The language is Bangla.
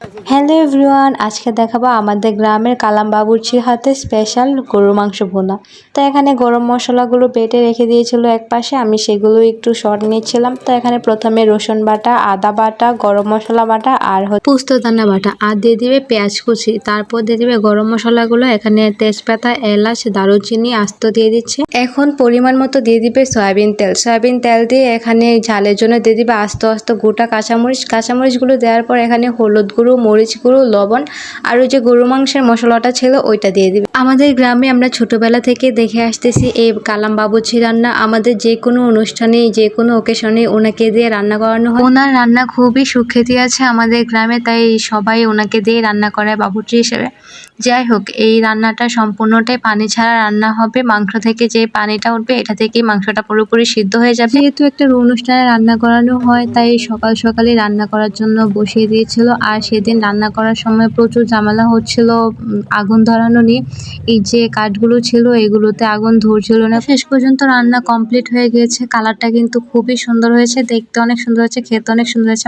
হ্যালো এভরিওয়ান, আজকে দেখাবো আমাদের গ্রামের কালাম বাবুর্চির হাতে স্পেশাল গরুর মাংস ভুনা। তো এখানে গরম মশলাগুলো বেটে রেখে দিয়েছিল এক পাশে, আমি সেগুলো একটু শর্ট নিচ্ছিলাম। তো এখানে প্রথমে রসুন বাটা, আদা বাটা, গরম মশলা বাটা আর পোস্তদানা বাটা, আর দিয়ে দিবে পেঁয়াজ কুচি। তারপর দিয়ে দিবে গরম মশলাগুলো, এখানে তেজপাতা, এলাচ, দারুচিনি আস্ত দিয়ে দিচ্ছে। এখন পরিমাণ মতো দিয়ে দিবে সয়াবিন তেল দিয়ে এখানে ঝালের জন্য দিয়ে দিবে আস্ত আস্ত গোটা কাঁচামরিচগুলো দেওয়ার পর এখানে হলুদ গুঁড়ো, মরিচ গুঁড়ো, লবণ আর ওই যে গরু মাংসের মশলাটা ছিল ওইটা দিয়ে দিবে। আমাদের গ্রামে আমরা ছোটবেলা থেকে দেখে আসতেছি এই কালাম বাবুর্চি রান্না। আমাদের যে কোনো অনুষ্ঠানে, যে কোনো ওকেশনে ওনাকে দিয়ে রান্না করানো হয়। ওনার রান্না খুবই সুখ্যাতি আছে আমাদের গ্রামে, তাই সবাই ওনাকে দিয়ে রান্না করে বাবুর্চি হিসেবে। যাই হোক, এই রান্নাটা সম্পূর্ণটাই পানি ছাড়া রান্না হবে। মাংস থেকে যে পানিটা উঠবে এটা থেকেই মাংসটা পুরোপুরি সিদ্ধ হয়ে যাবে। যেহেতু একটা অনুষ্ঠানে রান্না করানো হয়, তাই সকাল সকালে রান্না করার জন্য বসিয়ে দিয়েছিল। আর সেদিন রান্না করার সময় প্রচুর ঝামেলা হচ্ছিল আগুন ধরানো নিয়ে। এই যে কাঠগুলো ছিল এগুলোতে আগুন ধরছিল না। শেষ পর্যন্ত রান্না কমপ্লিট হয়ে গিয়েছে। কালারটা কিন্তু খুবই সুন্দর হয়েছে, দেখতে অনেক সুন্দর হয়েছে, খেতে অনেক সুন্দর হয়েছে।